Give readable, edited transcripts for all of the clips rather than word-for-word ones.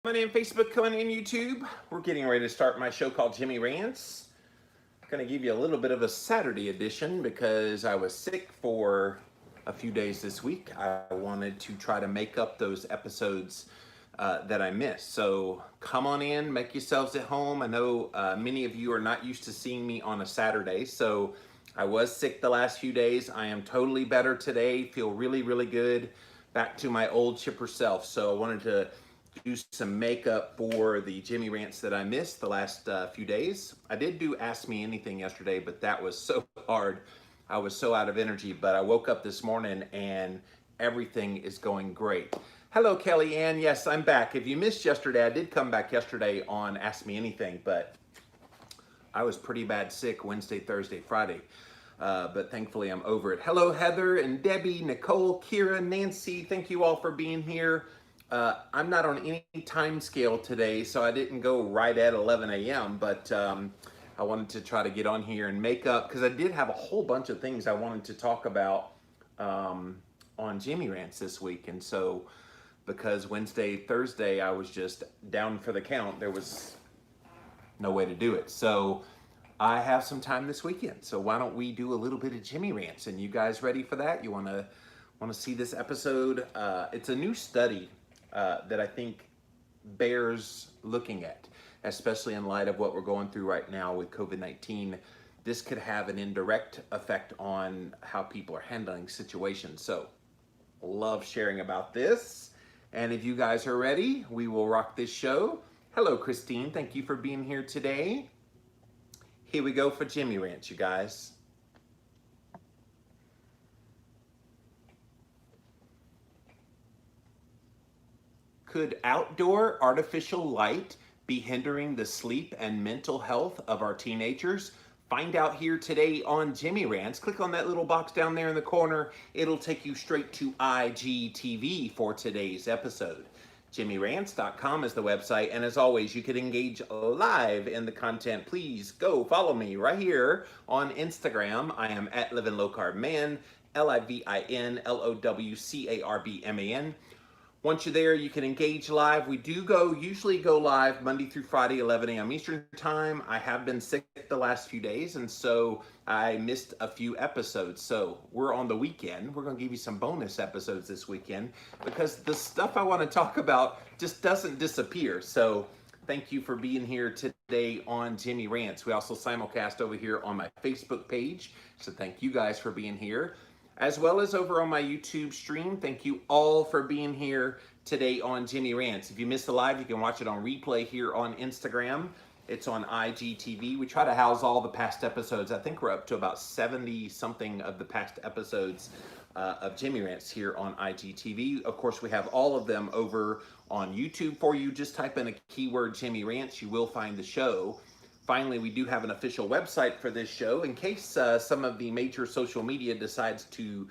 Coming in Facebook, coming in YouTube. We're getting ready to start my show called Jimmy Rants. Going to give you a little bit of a Saturday edition because I was sick for a few days this week. I wanted to try to make up those episodes that I missed. So come on in, make yourselves at home. I know many of you are not used to seeing me on a Saturday, so I was sick the last few days. I am totally better today, feel really, really good. Back to my old chipper self. So I wanted to do some makeup for the Jimmy Rants that I missed the last few days. I did do Ask Me Anything yesterday, but that was so hard. I was so out of energy, but I woke up this morning and everything is going great. Hello, Kelly Ann. Yes, I'm back. If you missed yesterday, I did come back yesterday on Ask Me Anything, but I was pretty bad sick Wednesday, Thursday, Friday. But thankfully I'm over it. Hello, Heather and Debbie, Nicole, Kira, Nancy. Thank you all for being here. I'm not on any time scale today, so I didn't go right at 11 a.m., but I wanted to try to get on here and make up, because I did have a whole bunch of things I wanted to talk about on Jimmy Rants this week. And so because Wednesday, Thursday, I was just down for the count, there was no way to do it. So I have some time this weekend, so why don't we do a little bit of Jimmy Rants? And you guys ready for that? You want to see this episode? It's a new study that I think bears looking at, especially in light of what we're going through right now with COVID-19. This could have an indirect effect on how people are handling situations. So love sharing about this. And if you guys are ready, we will rock this show. Hello, Christine. Thank you for being here today. Here we go for Jimmy Rants, you guys. Could outdoor artificial light be hindering the sleep and mental health of our teenagers? Find out here today on Jimmy Rants. Click on that little box down there in the corner. It'll take you straight to IGTV for today's episode. JimmyRants.com is the website, and as always, you can engage live in the content. Please go follow me right here on Instagram. I am at Living Low Carb Man, LIVINLOWCARBMAN. Once you're there, you can engage live. We do usually go live Monday through Friday, 11 a.m. Eastern time. I have been sick the last few days, and so I missed a few episodes. So we're on the weekend. We're going to give you some bonus episodes this weekend because the stuff I want to talk about just doesn't disappear. So thank you for being here today on Jimmy Rants. We also simulcast over here on my Facebook page. So thank you guys for being here, as well as over on my YouTube stream. Thank you all for being here today on Jimmy Rants. If you missed the live, you can watch it on replay here on Instagram. It's on IGTV. We try to house all the past episodes. I think we're up to about 70 something of the past episodes of Jimmy Rants here on IGTV. Of course, we have all of them over on YouTube for you. Just type in a keyword Jimmy Rants, you will find the show. Finally, we do have an official website for this show in case some of the major social media decides to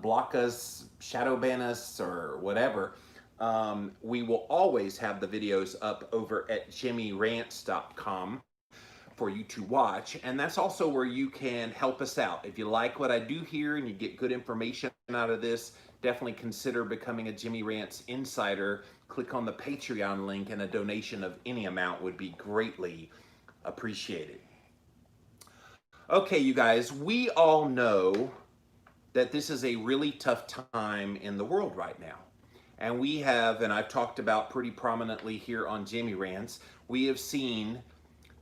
block us, shadow ban us, or whatever. We will always have the videos up over at jimmyrants.com for you to watch. And that's also where you can help us out. If you like what I do here and you get good information out of this, definitely consider becoming a Jimmy Rants Insider. Click on the Patreon link, and a donation of any amount would be greatly appreciated. Okay, you guys, we all know that this is a really tough time in the world right now. And we have, and I've talked about pretty prominently here on Jimmy Rants, we have seen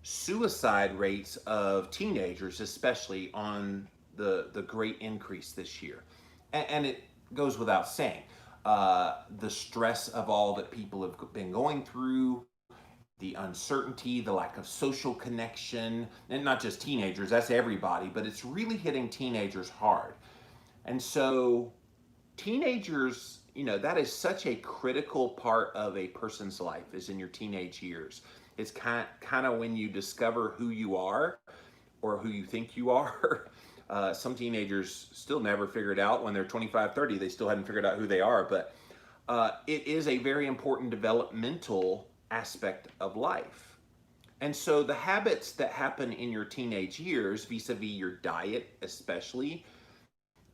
suicide rates of teenagers, especially, on the great increase this year. And it goes without saying, the stress of all that people have been going through, the uncertainty, the lack of social connection, and not just teenagers, that's everybody, but it's really hitting teenagers hard. And so teenagers, that is such a critical part of a person's life, is in your teenage years. It's kind of when you discover who you are, or who you think you are. Some teenagers still never figured out when they're 25, 30, they still hadn't figured out who they are, but it is a very important developmental aspect of life. And so the habits that happen in your teenage years, vis-a-vis your diet especially,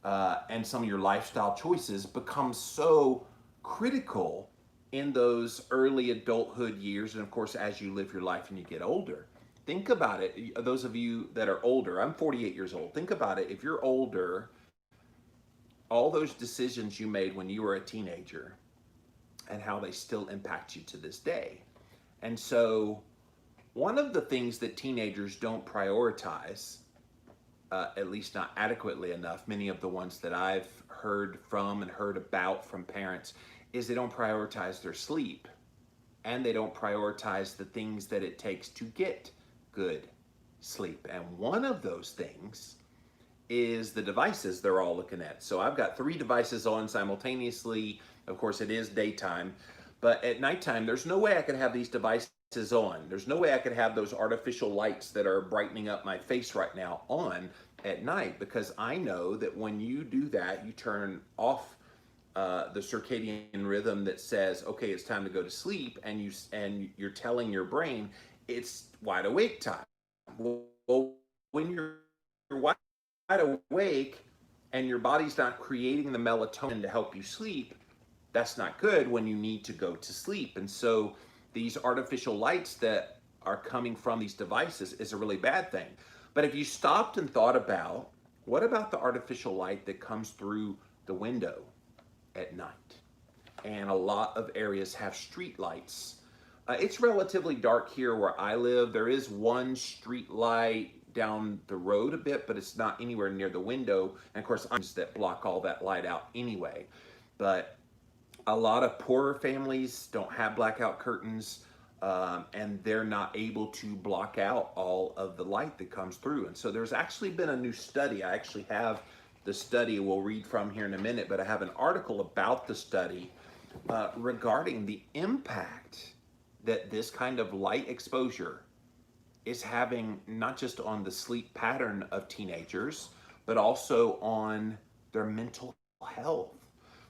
and some of your lifestyle choices, become so critical in those early adulthood years, and of course, as you live your life and you get older. Think about it. Those of you that are older, I'm 48 years old. Think about it. If you're older, all those decisions you made when you were a teenager and how they still impact you to this day. And so, one of the things that teenagers don't prioritize, at least not adequately enough, many of the ones that I've heard from and heard about from parents, is they don't prioritize their sleep, and they don't prioritize the things that it takes to get good sleep. And one of those things is the devices they're all looking at. So I've got 3 devices on simultaneously. Of course, it is daytime, but at nighttime, there's no way I could have these devices on. There's no way I could have those artificial lights that are brightening up my face right now on at night, because I know that when you do that, you turn off the circadian rhythm that says, okay, it's time to go to sleep, and you're telling your brain it's wide awake time. Well, when you're wide awake and your body's not creating the melatonin to help you sleep, that's not good when you need to go to sleep. And so these artificial lights that are coming from these devices is a really bad thing. But if you stopped and thought about, what about the artificial light that comes through the window at night? And a lot of areas have street lights. It's relatively dark here where I live. There is one street light down the road a bit, but it's not anywhere near the window. And of course, that block all that light out anyway. But a lot of poorer families don't have blackout curtains, and they're not able to block out all of the light that comes through. And so there's actually been a new study. I actually have the study we'll read from here in a minute, but I have an article about the study regarding the impact that this kind of light exposure is having, not just on the sleep pattern of teenagers, but also on their mental health.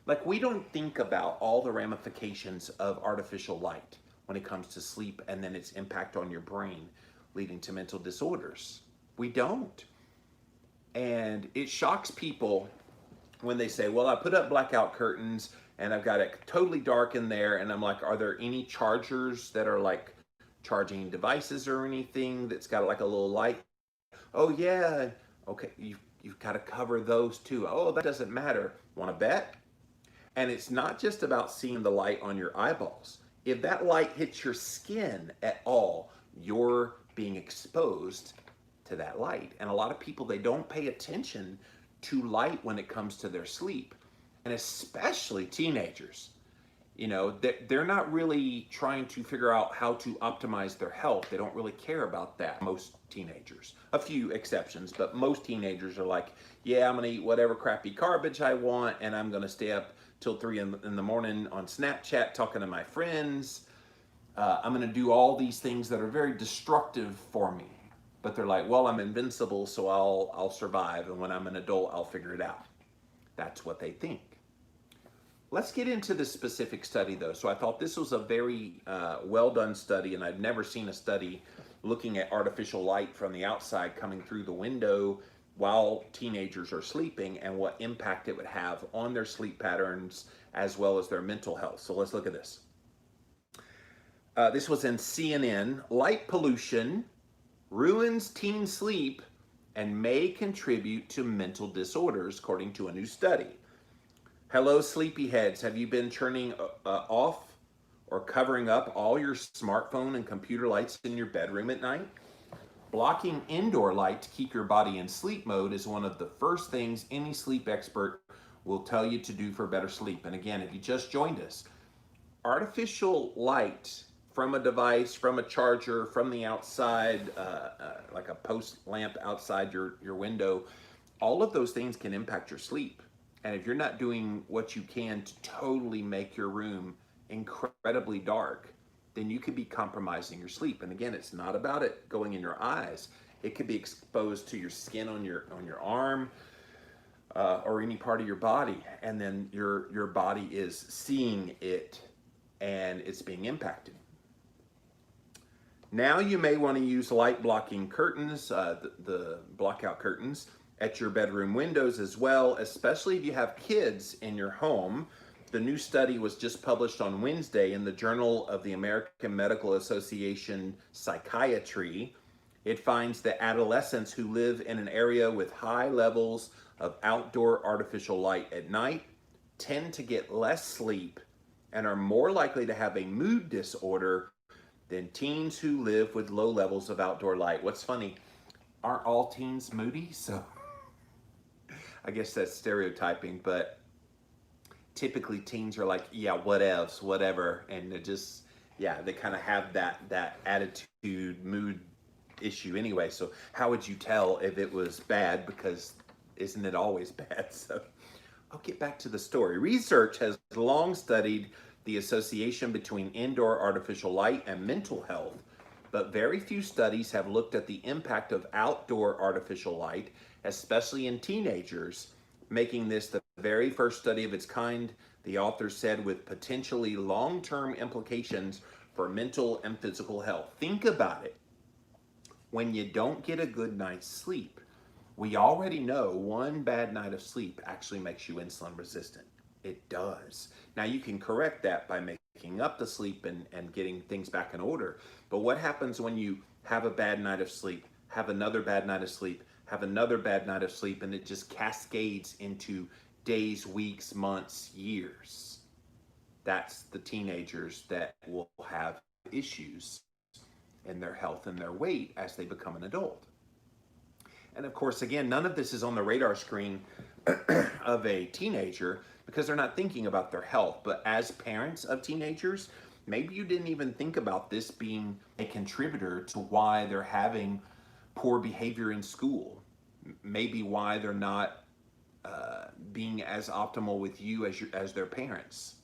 Like, we don't think about all the ramifications of artificial light when it comes to sleep and then its impact on your brain, leading to mental disorders. We don't. And it shocks people when they say, well, I put up blackout curtains and I've got it totally dark in there. And I'm like, are there any chargers that are like charging devices or anything that's got like a little light? Oh yeah. Okay, you've got to cover those too. Oh, that doesn't matter. Want to bet? And it's not just about seeing the light on your eyeballs. If that light hits your skin at all, you're being exposed to that light. And a lot of people, they don't pay attention to light when it comes to their sleep. And especially teenagers. You know, they're not really trying to figure out how to optimize their health. They don't really care about that, most teenagers. A few exceptions, but most teenagers are like, yeah, I'm going to eat whatever crappy garbage I want, and I'm going to stay up till 3 in the morning on Snapchat talking to my friends. I'm going to do all these things that are very destructive for me. But they're like, well, I'm invincible, so I'll survive, and when I'm an adult, I'll figure it out. That's what they think. Let's get into this specific study, though. So I thought this was a very well-done study, and I've never seen a study looking at artificial light from the outside coming through the window while teenagers are sleeping and what impact it would have on their sleep patterns as well as their mental health. So let's look at this. This was in CNN. Light pollution ruins teen sleep and may contribute to mental disorders, according to a new study. Hello, sleepyheads. Have you been turning off or covering up all your smartphone and computer lights in your bedroom at night? Blocking indoor light to keep your body in sleep mode is one of the first things any sleep expert will tell you to do for better sleep. And again, if you just joined us, artificial light from a device, from a charger, from the outside, like a post lamp outside your window, all of those things can impact your sleep. And if you're not doing what you can to totally make your room incredibly dark, then you could be compromising your sleep. And again, it's not about it going in your eyes. It could be exposed to your skin on your arm or any part of your body. And then your body is seeing it and it's being impacted. Now you may want to use light blocking curtains, the blackout curtains, at your bedroom windows as well, especially if you have kids in your home. The new study was just published on Wednesday in the Journal of the American Medical Association Psychiatry. It finds that adolescents who live in an area with high levels of outdoor artificial light at night tend to get less sleep and are more likely to have a mood disorder than teens who live with low levels of outdoor light. What's funny, aren't all teens moody? So I guess that's stereotyping, but typically teens are like, yeah, whatevs, whatever. And they just, yeah, they kind of have that attitude, mood issue anyway. So how would you tell if it was bad? Because isn't it always bad? So I'll get back to the story. Research has long studied the association between indoor artificial light and mental health, but very few studies have looked at the impact of outdoor artificial light, especially in teenagers, making this the very first study of its kind, the authors said, with potentially long-term implications for mental and physical health. Think about it. When you don't get a good night's sleep, we already know one bad night of sleep actually makes you insulin resistant. It does. Now you can correct that by making up the sleep and getting things back in order. But what happens when you have a bad night of sleep, have another bad night of sleep, have another bad night of sleep, and it just cascades into days, weeks, months, years? That's the teenagers that will have issues in their health and their weight as they become an adult. And of course, again, none of this is on the radar screen of a teenager because they're not thinking about their health. But as parents of teenagers, maybe you didn't even think about this being a contributor to why they're having poor behavior in school. Maybe why they're not being as optimal with you as their parents.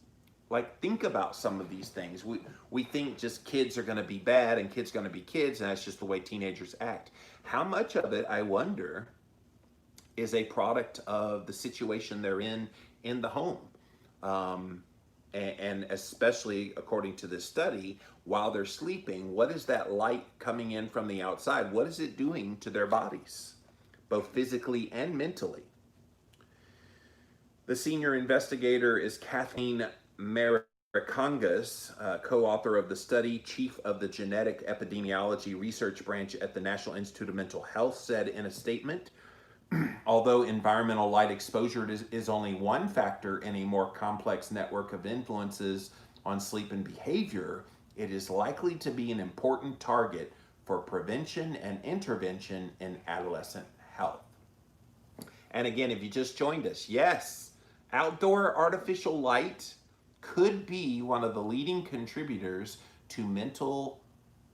Like, think about some of these things. We think just kids are going to be bad and kids are going to be kids, and that's just the way teenagers act. How much of it, I wonder, is a product of the situation they're in the home? And especially according to this study, while they're sleeping, what is that light coming in from the outside? What is it doing to their bodies, both physically and mentally? The senior investigator is Kathleen Marikangas, co-author of the study, chief of the Genetic Epidemiology Research Branch at the National Institute of Mental Health, said in a statement, although environmental light exposure is only one factor in a more complex network of influences on sleep and behavior, it is likely to be an important target for prevention and intervention in adolescent health. And again, if you just joined us, yes, outdoor artificial light could be one of the leading contributors to mental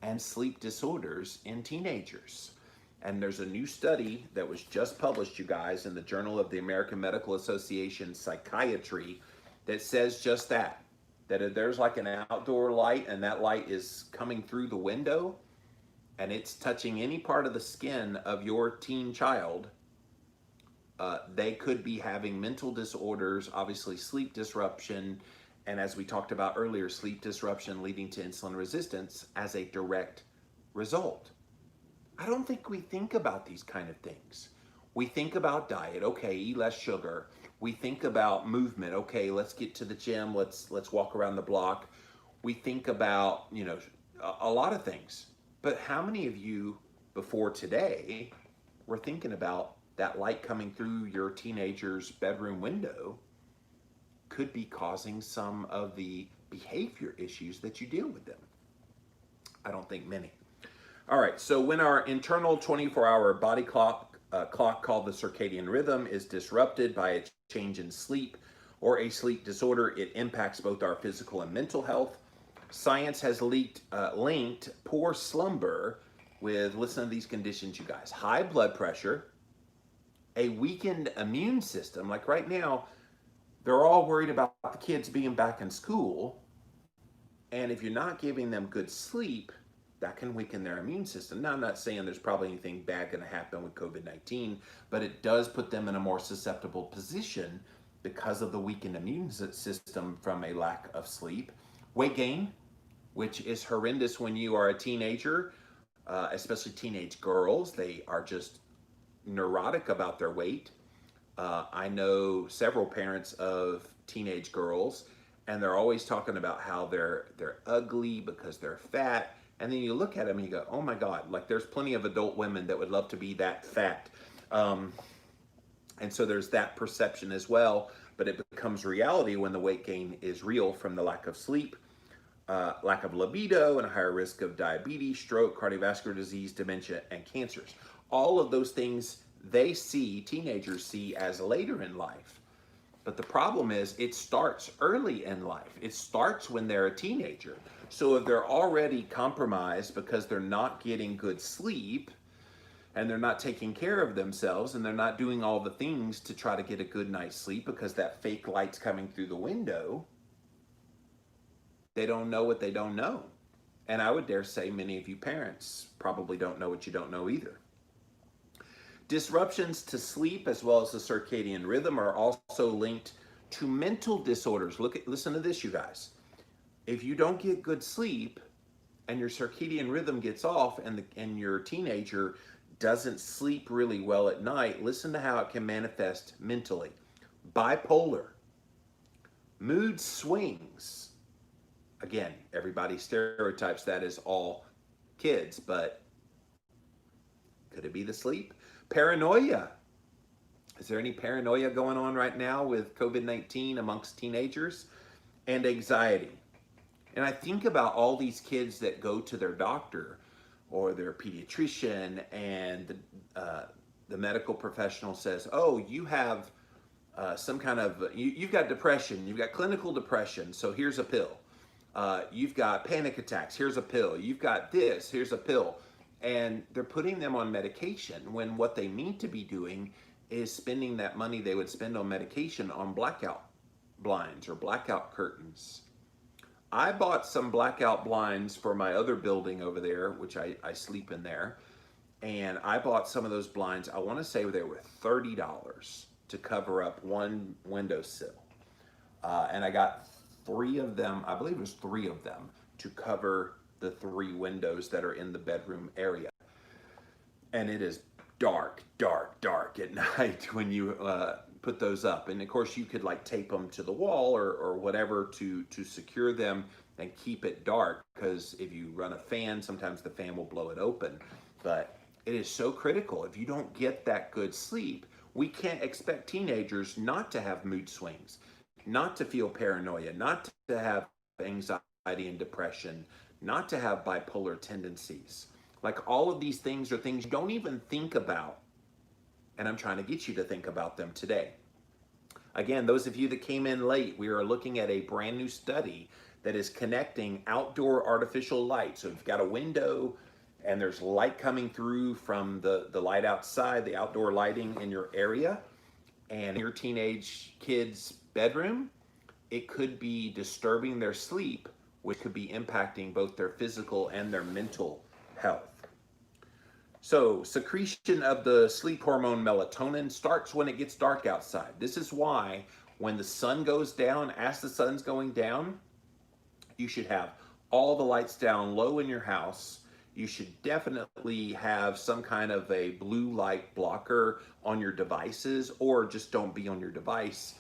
and sleep disorders in teenagers. And there's a new study that was just published, you guys, in the Journal of the American Medical Association Psychiatry that says just that if there's like an outdoor light and that light is coming through the window and it's touching any part of the skin of your teen child, they could be having mental disorders, obviously sleep disruption, and as we talked about earlier, sleep disruption leading to insulin resistance as a direct result. I don't think we think about these kind of things. We think about diet, okay, eat less sugar. We think about movement, okay, let's get to the gym, let's walk around the block. We think about, a lot of things. But how many of you before today were thinking about that light coming through your teenager's bedroom window could be causing some of the behavior issues that you deal with them? I don't think many. All right, so when our internal 24-hour body clock called the circadian rhythm is disrupted by a change in sleep or a sleep disorder, it impacts both our physical and mental health. Science has linked poor slumber with, listen to these conditions, you guys: high blood pressure, a weakened immune system. Like right now, they're all worried about the kids being back in school. And if you're not giving them good sleep, that can weaken their immune system. Now, I'm not saying there's probably anything bad going to happen with COVID-19, but it does put them in a more susceptible position because of the weakened immune system from a lack of sleep. Weight gain, which is horrendous when you are a teenager, especially teenage girls. They are just neurotic about their weight. I know several parents of teenage girls, and they're always talking about how they're ugly because they're fat. And then you look at them and you go, oh my God, like there's plenty of adult women that would love to be that fat. And so there's that perception as well, but it becomes reality when the weight gain is real from the lack of sleep, lack of libido, and a higher risk of diabetes, stroke, cardiovascular disease, dementia, and cancers. All of those things teenagers see as later in life. But the problem is it starts early in life. It starts when they're a teenager. So if they're already compromised because they're not getting good sleep, and they're not taking care of themselves, and they're not doing all the things to try to get a good night's sleep because that fake light's coming through the window, they don't know what they don't know. And I would dare say many of you parents probably don't know what you don't know either. Disruptions to sleep as well as the circadian rhythm are also linked to mental disorders. Listen to this, you guys. If you don't get good sleep and your circadian rhythm gets off and your teenager doesn't sleep really well at night, listen to how it can manifest mentally. Bipolar, mood swings. Again, everybody stereotypes that as all kids, but could it be the sleep? Paranoia. Is there any paranoia going on right now with COVID-19 amongst teenagers? And anxiety. And I think about all these kids that go to their doctor or their pediatrician, and the medical professional says, oh, you have some kind of, you've got depression, you've got clinical depression, so here's a pill. You've got panic attacks, here's a pill. You've got this, here's a pill. And they're putting them on medication when what they need to be doing is spending that money they would spend on medication on blackout blinds or blackout curtains. I bought some blackout blinds for my other building over there, which I sleep in there. And I bought some of those blinds. I want to say they were $30 to cover up one windowsill. And I got 3 of them, I believe it was 3 of them, to cover the 3 windows that are in the bedroom area. And it is dark, dark, dark at night when you put those up. And of course you could like tape them to the wall or whatever to secure them and keep it dark, because if you run a fan, sometimes the fan will blow it open. But it is so critical. If you don't get that good sleep, we can't expect teenagers not to have mood swings, not to feel paranoia, not to have anxiety and depression, not to have bipolar tendencies. Like all of these things are things you don't even think about. And I'm trying to get you to think about them today. Again, those of you that came in late, we are looking at a brand new study that is connecting outdoor artificial light. So if you've got a window and there's light coming through from the light outside, the outdoor lighting in your area, and your teenage kid's bedroom, it could be disturbing their sleep, which could be impacting both their physical and their mental health. So secretion of the sleep hormone melatonin starts when it gets dark outside. This is why when the sun goes down, as the sun's going down, you should have all the lights down low in your house. You should definitely have some kind of a blue light blocker on your devices, or just don't be on your device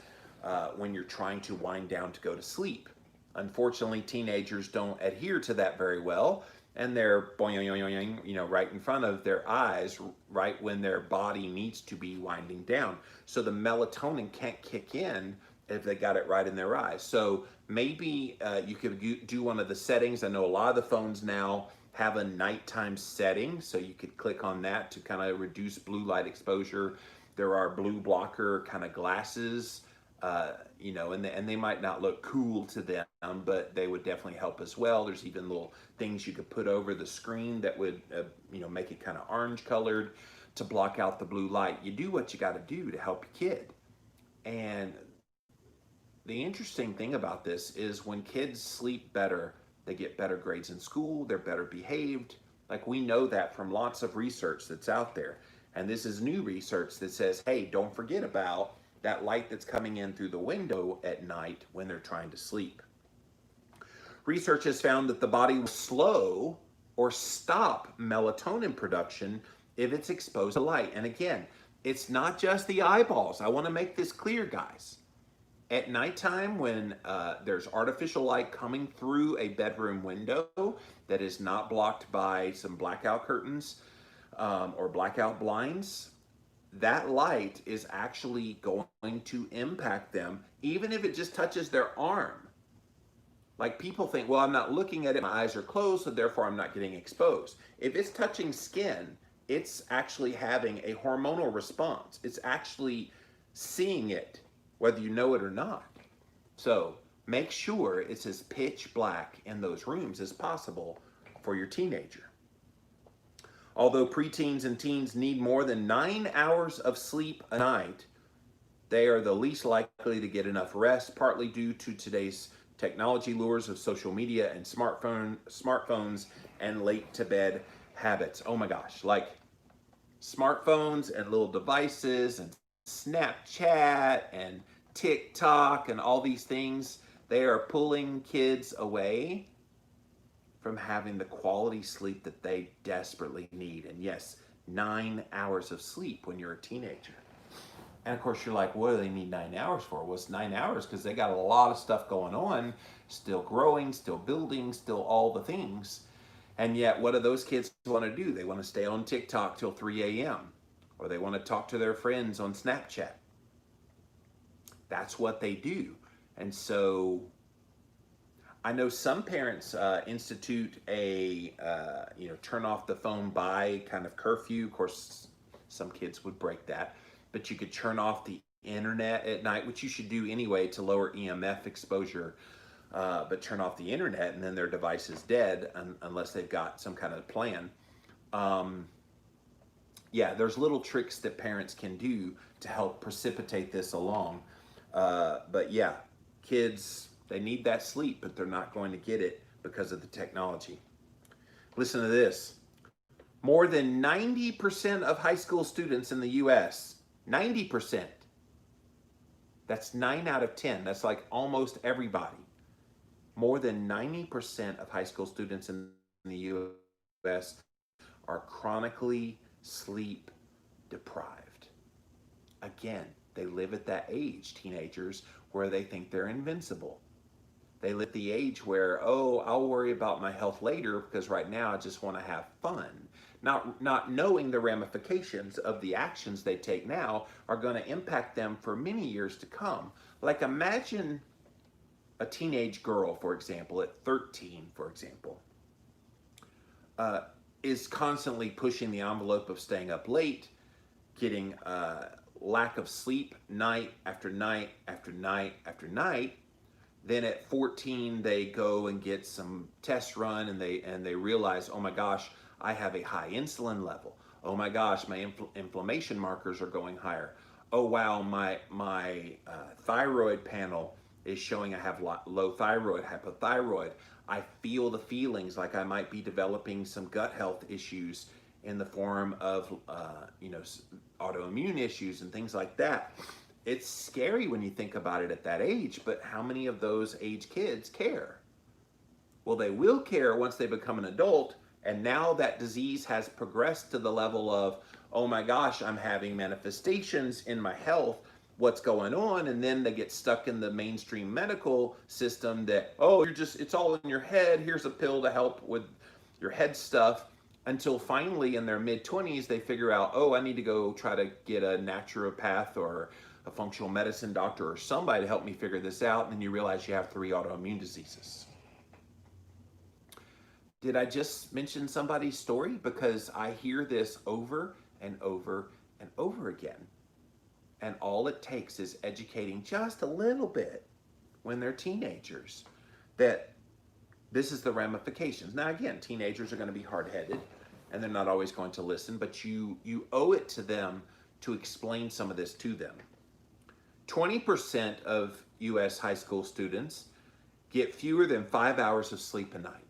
when you're trying to wind down to go to sleep. Unfortunately, teenagers don't adhere to that very well, and they're boing, you know, right in front of their eyes, right when their body needs to be winding down. So the melatonin can't kick in if they got it right in their eyes. So maybe you could do one of the settings. I know a lot of the phones now have a nighttime setting, so you could click on that to kind of reduce blue light exposure. There are blue blocker kind of glasses, you know, and they might not look cool to them, but they would definitely help as well. There's even little things you could put over the screen that would, you know, make it kind of orange colored to block out the blue light. You do what you got to do to help your kid. And the interesting thing about this is when kids sleep better, they get better grades in school, they're better behaved. Like, we know that from lots of research that's out there. And this is new research that says, hey, don't forget about that light that's coming in through the window at night when they're trying to sleep. Research has found that the body will slow or stop melatonin production if it's exposed to light. And again, it's not just the eyeballs. I want to make this clear, guys. At nighttime, when there's artificial light coming through a bedroom window that is not blocked by some blackout curtains or blackout blinds, that light is actually going to impact them, even if it just touches their arm. Like people think, well, I'm not looking at it, my eyes are closed, so therefore I'm not getting exposed. If it's touching skin, it's actually having a hormonal response. It's actually seeing it, whether you know it or not. So make sure it's as pitch black in those rooms as possible for your teenager. Although preteens and teens need more than 9 hours of sleep a night, they are the least likely to get enough rest, partly due to today's technology lures of social media and smartphones and late to bed habits. Oh my gosh, like smartphones and little devices and Snapchat and TikTok and all these things, they are pulling kids away from having the quality sleep that they desperately need. And yes, 9 hours of sleep when you're a teenager. And of course, you're like, what do they need 9 hours for? Well, it's 9 hours because they got a lot of stuff going on, still growing, still building, still all the things. And yet, what do those kids want to do? They want to stay on TikTok till 3 a.m. or they want to talk to their friends on Snapchat. That's what they do. And so I know some parents institute a, turn off the phone by kind of curfew. Of course, some kids would break that, but you could turn off the internet at night, which you should do anyway to lower EMF exposure, but turn off the internet and then their device is dead unless they've got some kind of plan. There's little tricks that parents can do to help precipitate this along. But yeah, kids, they need that sleep, but they're not going to get it because of the technology. Listen to this. More than 90% of high school students in the US, 90%, that's 9 out of 10. That's like almost everybody. More than 90% of high school students in the US are chronically sleep deprived. Again, they live at that age, teenagers, where they think they're invincible. They live at the age where, oh, I'll worry about my health later because right now I just want to have fun. Not knowing the ramifications of the actions they take now are going to impact them for many years to come. Like imagine a teenage girl, for example, at 13, for example, is constantly pushing the envelope of staying up late, getting lack of sleep night after night after night after night. Then at 14, they go and get some tests run and they realize, oh my gosh, I have a high insulin level. Oh my gosh, my inflammation markers are going higher. Oh wow, my thyroid panel is showing I have low thyroid, hypothyroid. I feel the feelings like I might be developing some gut health issues in the form of autoimmune issues and things like that. It's scary when you think about it at that age, but how many of those age kids care? Well, they will care once they become an adult, and now that disease has progressed to the level of, oh my gosh, I'm having manifestations in my health, what's going on? And then they get stuck in the mainstream medical system that, oh, it's all in your head, here's a pill to help with your head stuff, until finally in their mid-20s, they figure out, oh, I need to go try to get a naturopath or a functional medicine doctor or somebody to help me figure this out, and then you realize you have 3 autoimmune diseases. Did I just mention somebody's story? Because I hear this over and over and over again. And all it takes is educating just a little bit when they're teenagers that this is the ramifications. Now again, teenagers are going to be hard-headed and they're not always going to listen, but you owe it to them to explain some of this to them. 20% of US high school students get fewer than 5 hours of sleep a night.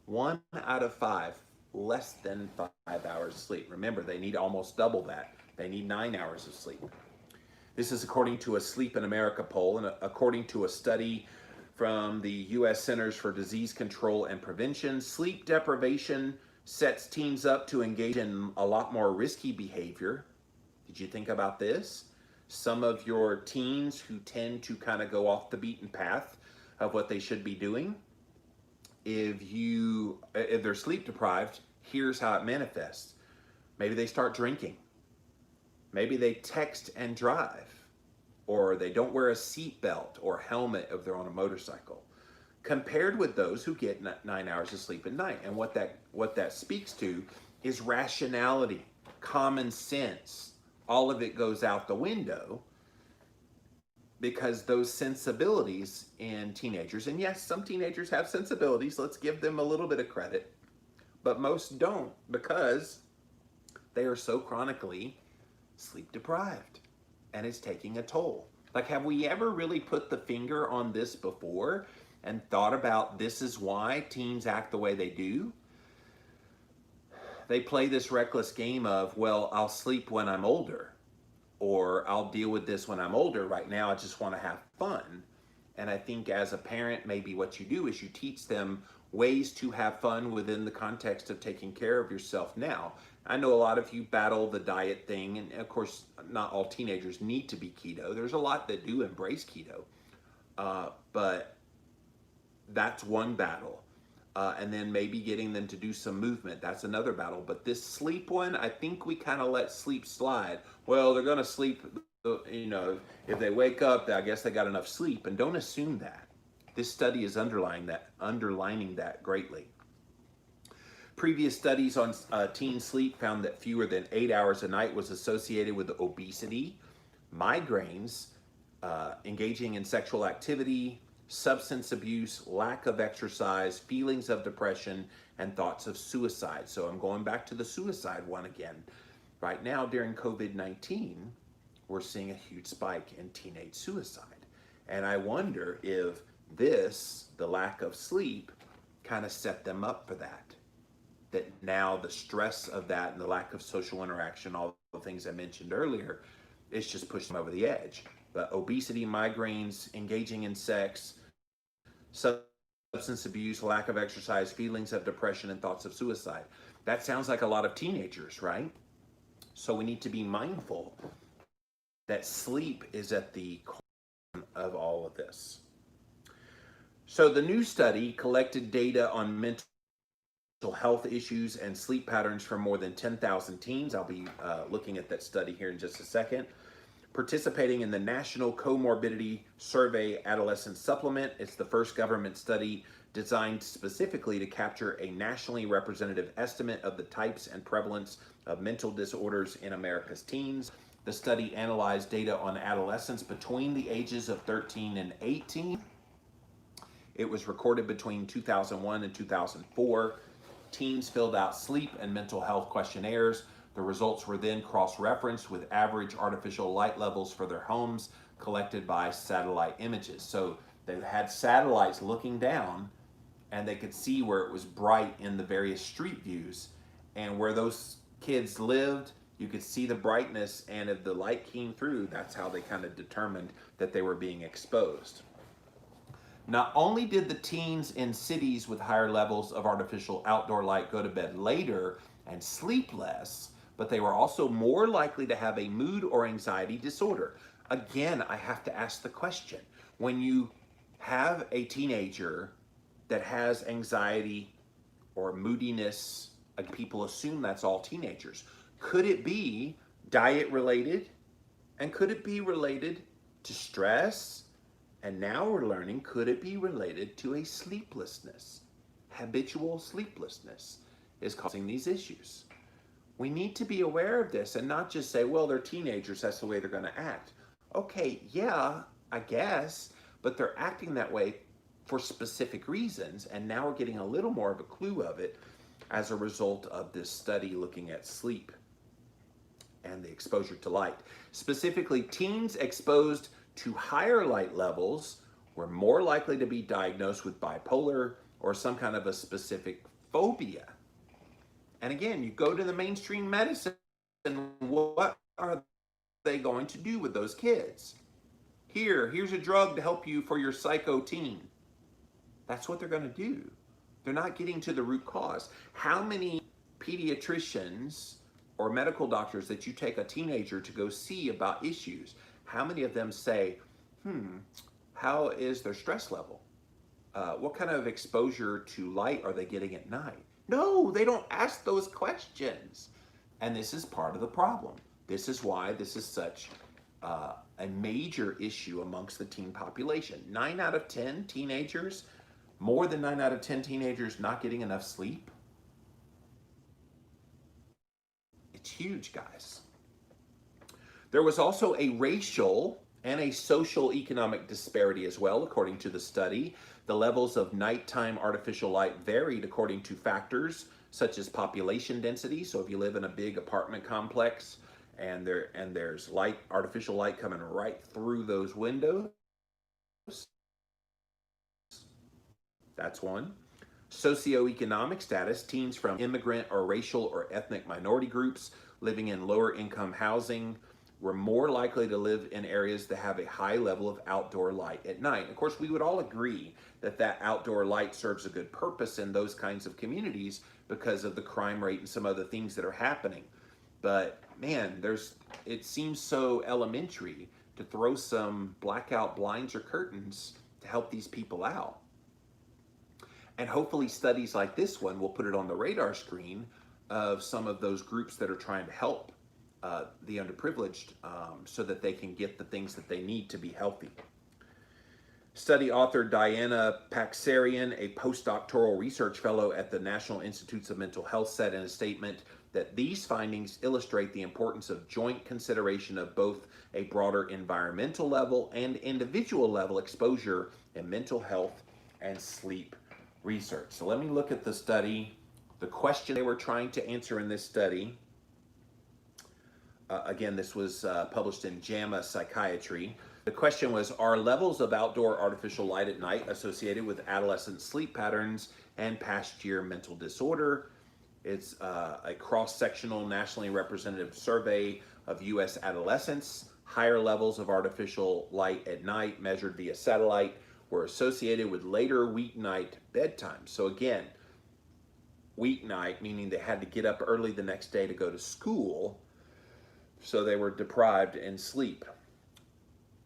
1 out of 5, less than 5 hours sleep. Remember, they need almost double that. They need 9 hours of sleep. This is according to a Sleep in America poll and according to a study from the US Centers for Disease Control and Prevention. Sleep deprivation sets teens up to engage in a lot more risky behavior. Did you think about this? some of your teens who tend to kind of go off the beaten path of what they should be doing. If they're sleep deprived, here's how it manifests. Maybe they start drinking. Maybe they text and drive, or they don't wear a seatbelt or helmet if they're on a motorcycle, compared with those who get 9 hours of sleep at night. And what that speaks to is rationality, common sense. All of it goes out the window because those sensibilities in teenagers, and yes, some teenagers have sensibilities, let's give them a little bit of credit, but most don't because they are so chronically sleep deprived and it's taking a toll. Like, have we ever really put the finger on this before and thought about this is why teens act the way they do? They play this reckless game of, well, I'll sleep when I'm older, or I'll deal with this when I'm older. Right now, I just want to have fun. And I think as a parent, maybe what you do is you teach them ways to have fun within the context of taking care of yourself now. I know a lot of you battle the diet thing, and of course, not all teenagers need to be keto. There's a lot that do embrace keto, but that's one battle. And then maybe getting them to do some movement, that's another battle. But this sleep one, I think we kind of let sleep slide. Well, they're gonna sleep, if they wake up, I guess they got enough sleep, and don't assume that. This study is underlining that greatly. Previous studies on teen sleep found that fewer than 8 hours a night was associated with obesity, migraines, engaging in sexual activity, substance abuse, lack of exercise, feelings of depression, and thoughts of suicide. So I'm going back to the suicide one again. Right now, during COVID-19, we're seeing a huge spike in teenage suicide. And I wonder if the lack of sleep, kind of set them up for that. That now the stress of that and the lack of social interaction, all the things I mentioned earlier, it's just pushed them over the edge. But obesity, migraines, engaging in sex, substance abuse, lack of exercise, feelings of depression, and thoughts of suicide. That sounds like a lot of teenagers, right? So we need to be mindful that sleep is at the core of all of this. So the new study collected data on mental health issues and sleep patterns from more than 10,000 teens. I'll be looking at that study here in just a second. Participating in the National Comorbidity Survey Adolescent Supplement. It's the first government study designed specifically to capture a nationally representative estimate of the types and prevalence of mental disorders in America's teens. The study analyzed data on adolescents between the ages of 13 and 18. It was recorded between 2001 and 2004. Teens filled out sleep and mental health questionnaires. The results were then cross-referenced with average artificial light levels for their homes collected by satellite images. So they had satellites looking down and they could see where it was bright in the various street views. And where those kids lived, you could see the brightness, and if the light came through, that's how they kind of determined that they were being exposed. Not only did the teens in cities with higher levels of artificial outdoor light go to bed later and sleep less, but they were also more likely to have a mood or anxiety disorder. Again, I have to ask the question, when you have a teenager that has anxiety or moodiness, people assume that's all teenagers. Could it be diet related? And could it be related to stress? And now we're learning, could it be related to a sleeplessness? Habitual sleeplessness is causing these issues. We need to be aware of this and not just say, well, they're teenagers, that's the way they're going to act. Okay, yeah, I guess, but they're acting that way for specific reasons, and now we're getting a little more of a clue of it as a result of this study looking at sleep and the exposure to light. Specifically, teens exposed to higher light levels were more likely to be diagnosed with bipolar or some kind of a specific phobia. And again, you go to the mainstream medicine, and what are they going to do with those kids? Here's a drug to help you for your psycho teen. That's what they're going to do. They're not getting to the root cause. How many pediatricians or medical doctors that you take a teenager to go see about issues, how many of them say, how is their stress level? What kind of exposure to light are they getting at night? No, they don't ask those questions. And this is part of the problem. This is why this is such a major issue amongst the teen population. 9 out of 10 teenagers, more than 9 out of 10 teenagers not getting enough sleep. It's huge, guys. There was also a racial and a social economic disparity as well, according to the study. The levels of nighttime artificial light varied according to factors such as population density. So if you live in a big apartment complex and there's light, artificial light coming right through those windows, that's one. Socioeconomic status, teens from immigrant or racial or ethnic minority groups living in lower income housing were more likely to live in areas that have a high level of outdoor light at night. Of course, we would all agree that that outdoor light serves a good purpose in those kinds of communities because of the crime rate and some other things that are happening. But man, it seems so elementary to throw some blackout blinds or curtains to help these people out. And hopefully studies like this one will put it on the radar screen of some of those groups that are trying to help the underprivileged so that they can get the things that they need to be healthy. Study author Diana Paxarian, a postdoctoral research fellow at the National Institutes of Mental Health, said in a statement that these findings illustrate the importance of joint consideration of both a broader environmental level and individual level exposure in mental health and sleep research. So let me look at the study, the question they were trying to answer in this study. Again, this was published in JAMA Psychiatry. The question was, are levels of outdoor artificial light at night associated with adolescent sleep patterns and past year mental disorder? It's a cross-sectional nationally representative survey of U.S. adolescents. Higher levels of artificial light at night measured via satellite were associated with later weeknight bedtime. So again, weeknight, meaning they had to get up early the next day to go to school, so they were deprived in sleep.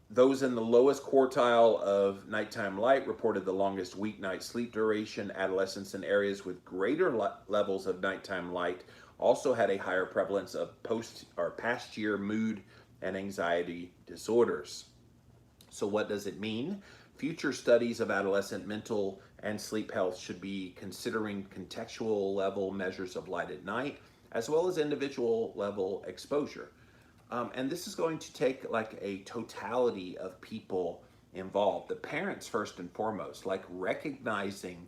Those in the lowest quartile of nighttime light reported the longest weeknight sleep duration. Adolescents in areas with greater levels of nighttime light also had a higher prevalence of past year mood and anxiety disorders. So what does it mean? Future studies of adolescent mental and sleep health should be considering contextual level measures of light at night, as well as individual level exposure. And this is going to take like a totality of people involved. The parents first and foremost, like recognizing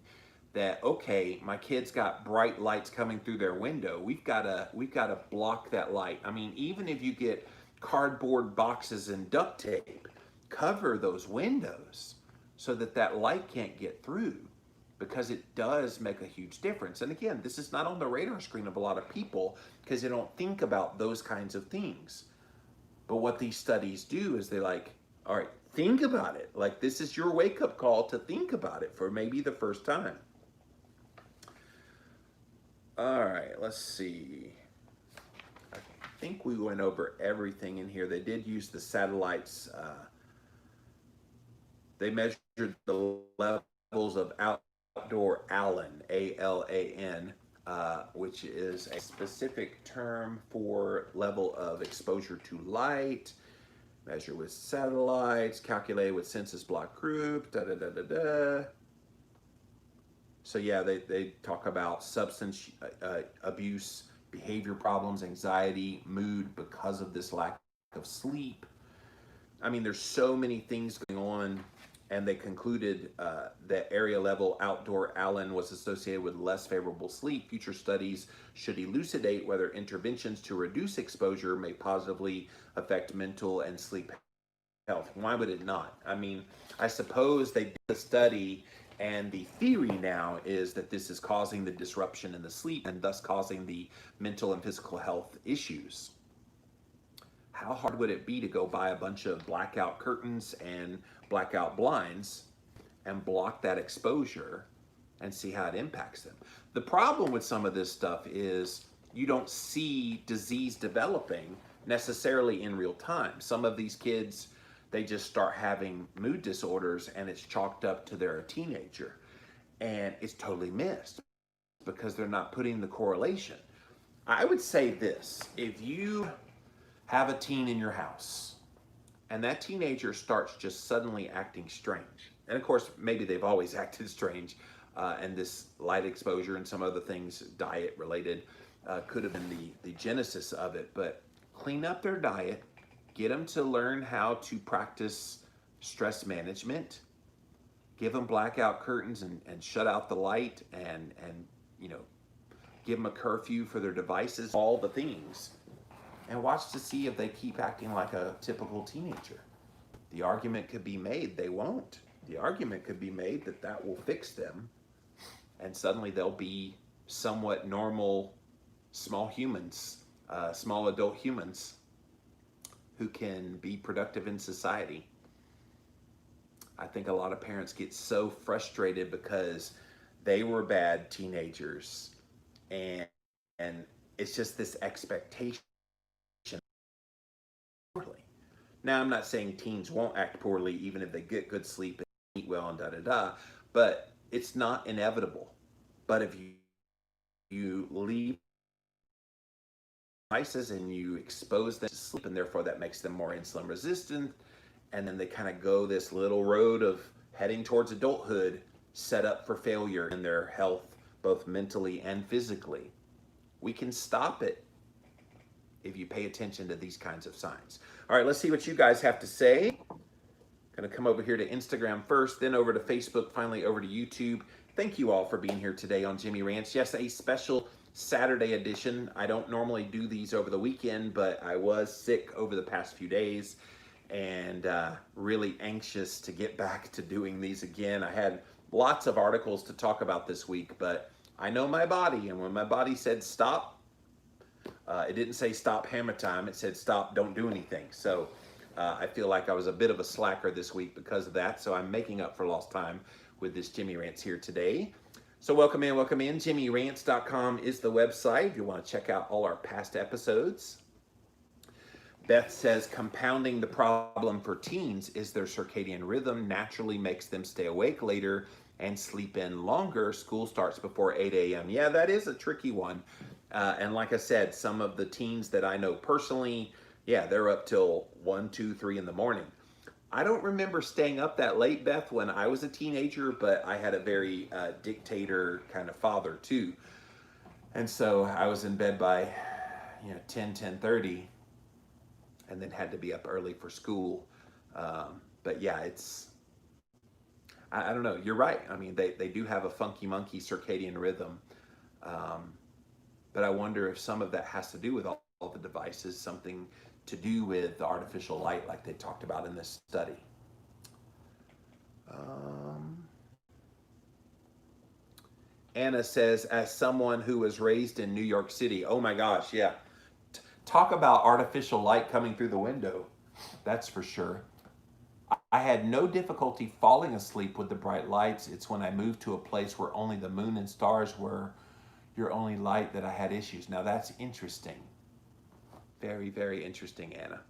that, okay, my kid's got bright lights coming through their window. We've got to block that light. I mean, even if you get cardboard boxes and duct tape, cover those windows so that that light can't get through, because it does make a huge difference. And again, this is not on the radar screen of a lot of people because they don't think about those kinds of things. But what these studies do is they're like, all right, think about it. Like, this is your wake-up call to think about it for maybe the first time. All right, let's see. I think we went over everything in here. They did use the satellites. They measured the levels of outdoor ALAN, A-L-A-N, which is a specific term for level of exposure to light, measure with satellites, calculate with census block group, da-da-da-da-da. So yeah, they talk about substance abuse, behavior problems, anxiety, mood because of this lack of sleep. I mean, there's so many things going on. And they concluded that area level outdoor ALAN was associated with less favorable sleep. Future studies should elucidate whether interventions to reduce exposure may positively affect mental and sleep health. Why would it not? I mean, I suppose they did a study, and the theory now is that this is causing the disruption in the sleep and thus causing the mental and physical health issues. How hard would it be to go buy a bunch of blackout curtains and blackout blinds and block that exposure and see how it impacts them? The problem with some of this stuff is you don't see disease developing necessarily in real time. Some of these kids, they just start having mood disorders and it's chalked up to they're a teenager. And it's totally missed because they're not putting the correlation. I would say this, if you have a teen in your house and that teenager starts just suddenly acting strange, and of course, maybe they've always acted strange, and this light exposure and some other things, diet related, could have been the genesis of it, but clean up their diet, get them to learn how to practice stress management, give them blackout curtains and shut out the light and you know, give them a curfew for their devices, all the things, and watch to see if they keep acting like a typical teenager. The argument could be made they won't. The argument could be made that that will fix them and suddenly they'll be somewhat normal small humans, small adult humans who can be productive in society. I think a lot of parents get so frustrated because they were bad teenagers and it's just this expectation. Now, I'm not saying teens won't act poorly even if they get good sleep and eat well and da-da-da, but it's not inevitable. But if you leave devices and you expose them to sleep, and therefore that makes them more insulin resistant, and then they kind of go this little road of heading towards adulthood, set up for failure in their health, both mentally and physically. We can stop it if you pay attention to these kinds of signs. All right, let's see what you guys have to say. Gonna come over here to Instagram first, then over to Facebook, finally over to YouTube. Thank you all for being here today on Jimmy Rants. Yes, a special Saturday edition. I don't normally do these over the weekend, but I was sick over the past few days and really anxious to get back to doing these again. I had lots of articles to talk about this week, but I know my body, and when my body said stop, it didn't say stop hammer time, it said stop, don't do anything. So I feel like I was a bit of a slacker this week because of that, so I'm making up for lost time with this Jimmy Rants here today. So welcome in, welcome in. JimmyRants.com is the website if you want to check out all our past episodes. Beth says, compounding the problem for teens is their circadian rhythm naturally makes them stay awake later and sleep in longer. School starts before 8 a.m. Yeah, that is a tricky one. And like I said, some of the teens that I know personally, yeah, they're up till 1, 2, 3 in the morning. I don't remember staying up that late, Beth, when I was a teenager, but I had a very dictator kind of father too. And so I was in bed by, 10, 10:30 and then had to be up early for school. But yeah, I don't know. You're right. I mean, they do have a funky monkey circadian rhythm. But I wonder if some of that has to do with all the devices, something to do with the artificial light like they talked about in this study. Anna says, as someone who was raised in New York City, oh my gosh, yeah. Talk about artificial light coming through the window. That's for sure. I had no difficulty falling asleep with the bright lights. It's when I moved to a place where only the moon and stars were your only light that I had issues. Now that's interesting. Very, very interesting, Anna.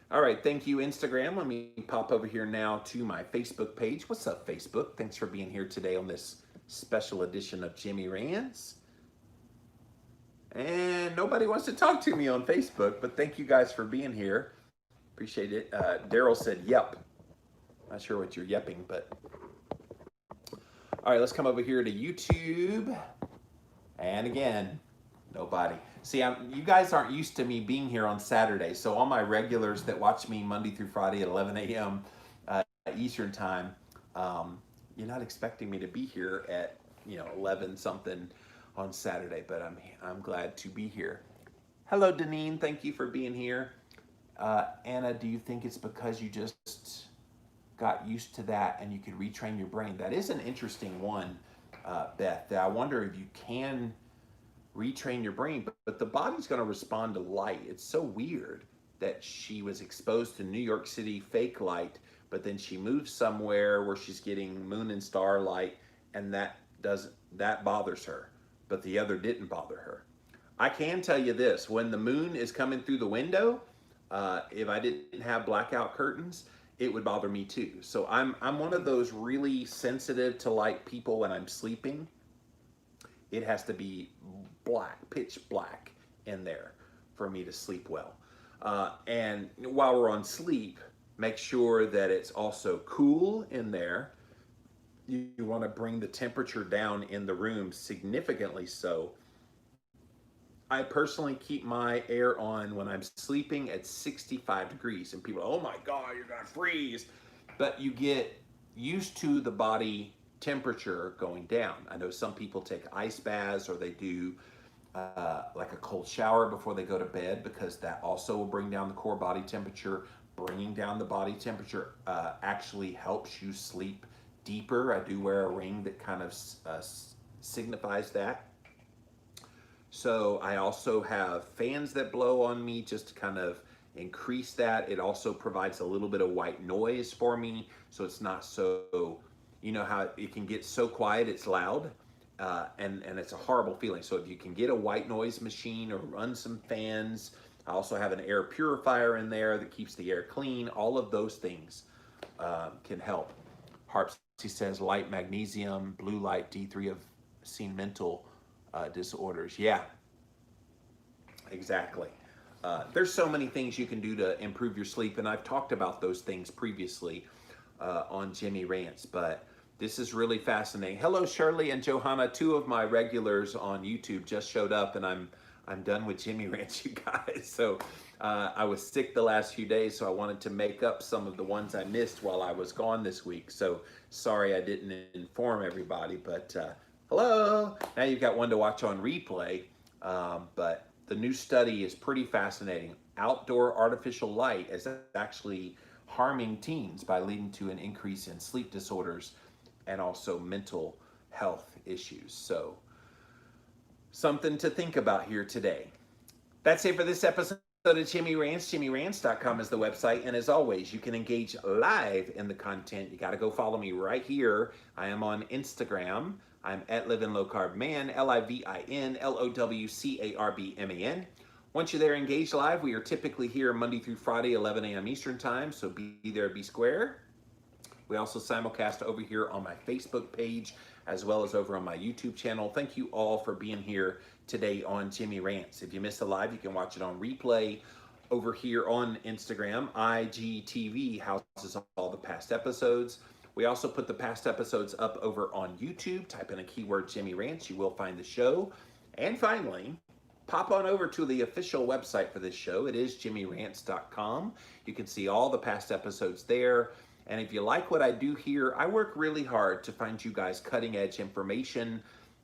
All right, thank you, Instagram. Let me pop over here now to my Facebook page. What's up, Facebook? Thanks for being here today on this special edition of Jimmy Rants. And nobody wants to talk to me on Facebook, but thank you guys for being here. Appreciate it. Daryl said, yep. Not sure what you're yepping, but. All right, let's come over here to YouTube. And again, nobody. See, you guys aren't used to me being here on Saturday, so all my regulars that watch me Monday through Friday at 11 a.m. Eastern time, you're not expecting me to be here at 11 something on Saturday, but I'm glad to be here. Hello, Deneen. Thank you for being here. Anna, do you think it's because you just got used to that and you could retrain your brain? That is an interesting one, Beth. I wonder if you can retrain your brain, but the body's going to respond to light. It's so weird that she was exposed to New York City fake light, but then she moves somewhere where she's getting moon and star light, and that bothers her, but the other didn't bother her. I can tell you this, when the moon is coming through the window, if I didn't have blackout curtains, it would bother me too. So I'm one of those really sensitive to light people when I'm sleeping. It has to be black, pitch black in there for me to sleep well. And while we're on sleep, make sure that it's also cool in there. You want to bring the temperature down in the room significantly so. I personally keep my air on when I'm sleeping at 65 degrees, and people, oh my God, you're gonna freeze. But you get used to the body temperature going down. I know some people take ice baths or they do like a cold shower before they go to bed, because that also will bring down the core body temperature. Bringing down the body temperature actually helps you sleep deeper. I do wear a ring that kind of signifies that. So I also have fans that blow on me just to kind of increase that. It also provides a little bit of white noise for me, so it's not so, you know how it can get so quiet it's loud, and it's a horrible feeling. So if you can get a white noise machine or run some fans, I also have an air purifier in there that keeps the air clean. All of those things can help. Harpsy says light magnesium, blue light, D3 have seen mental disorders. Yeah, exactly. There's so many things you can do to improve your sleep, and I've talked about those things previously on Jimmy Rants, but this is really fascinating. Hello, Shirley and Johanna, two of my regulars on YouTube just showed up, and I'm done with Jimmy Rants, you guys. So I was sick the last few days, so I wanted to make up some of the ones I missed while I was gone this week. So sorry I didn't inform everybody, but hello. Now you've got one to watch on replay, but the new study is pretty fascinating. Outdoor artificial light is actually harming teens by leading to an increase in sleep disorders and also mental health issues. So something to think about here today. That's it for this episode of Jimmy Rants. JimmyRants.com is the website. And as always, you can engage live in the content. You got to go follow me right here. I am on Instagram. I'm at Living Low Carb Man, LIVINLOWCARBMAN. Once you're there, engage live. We are typically here Monday through Friday, 11 a.m. Eastern Time. So be there, be square. We also simulcast over here on my Facebook page as well as over on my YouTube channel. Thank you all for being here today on Jimmy Rants. If you missed the live, you can watch it on replay over here on Instagram. IGTV houses all the past episodes. We also put the past episodes up over on YouTube. Type in a keyword Jimmy Rants, you will find the show. And finally, pop on over to the official website for this show. It is JimmyRants.com. You can see all the past episodes there. And if you like what I do here, I work really hard to find you guys cutting edge information.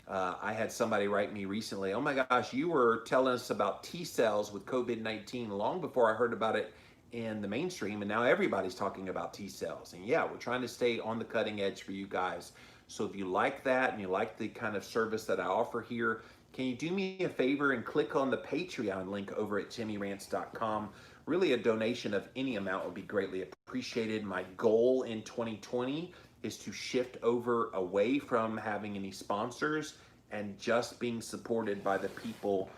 I had somebody write me recently, oh my gosh, you were telling us about T cells with COVID-19 long before I heard about it in the mainstream, and now everybody's talking about T cells. And yeah, we're trying to stay on the cutting edge for you guys. So if you like that and you like the kind of service that I offer here, can you do me a favor and click on the Patreon link over at JimmyRants.com? Really, a donation of any amount would be greatly appreciated. My goal in 2020 is to shift over away from having any sponsors and just being supported by the people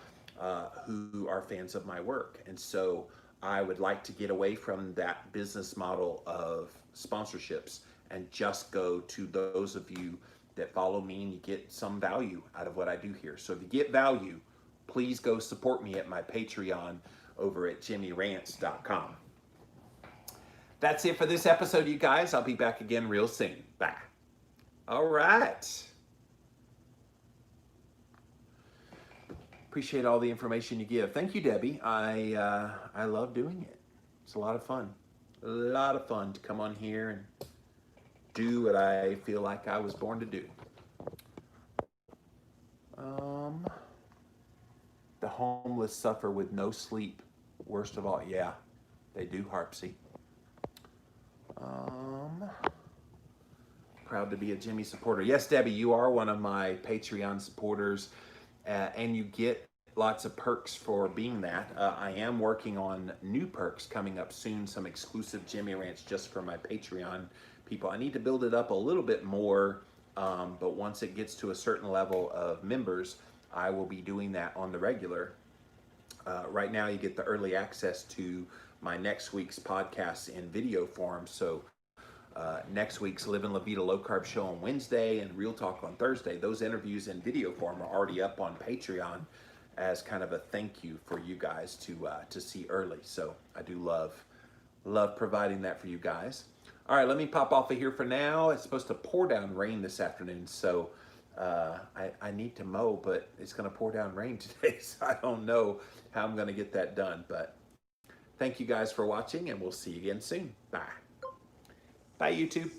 who are fans of my work. And so I would like to get away from that business model of sponsorships and just go to those of you that follow me and you get some value out of what I do here. So if you get value, please go support me at my Patreon over at JimmyRants.com. That's it for this episode, you guys. I'll be back again real soon. Bye. All right. Appreciate all the information you give. Thank you, Debbie. I love doing it. It's a lot of fun. A lot of fun to come on here and do what I feel like I was born to do. The homeless suffer with no sleep. Worst of all, yeah, they do, Harpsy. Proud to be a Jimmy supporter. Yes, Debbie, you are one of my Patreon supporters, and you get lots of perks for being that. I am working on new perks coming up soon, some exclusive Jimmy Rants just for my Patreon people. I need to build it up a little bit more, but once it gets to a certain level of members, I will be doing that on the regular. Right now, you get the early access to my next week's podcast in video form. So next week's Living La Vida Low Carb Show on Wednesday and Real Talk on Thursday, those interviews in video form are already up on Patreon as kind of a thank you for you guys to see early. So I do love providing that for you guys. All right, let me pop off of here for now. It's supposed to pour down rain this afternoon, so I need to mow, but it's going to pour down rain today, so I don't know how I'm going to get that done. But thank you guys for watching, and we'll see you again soon. Bye. Bye, YouTube.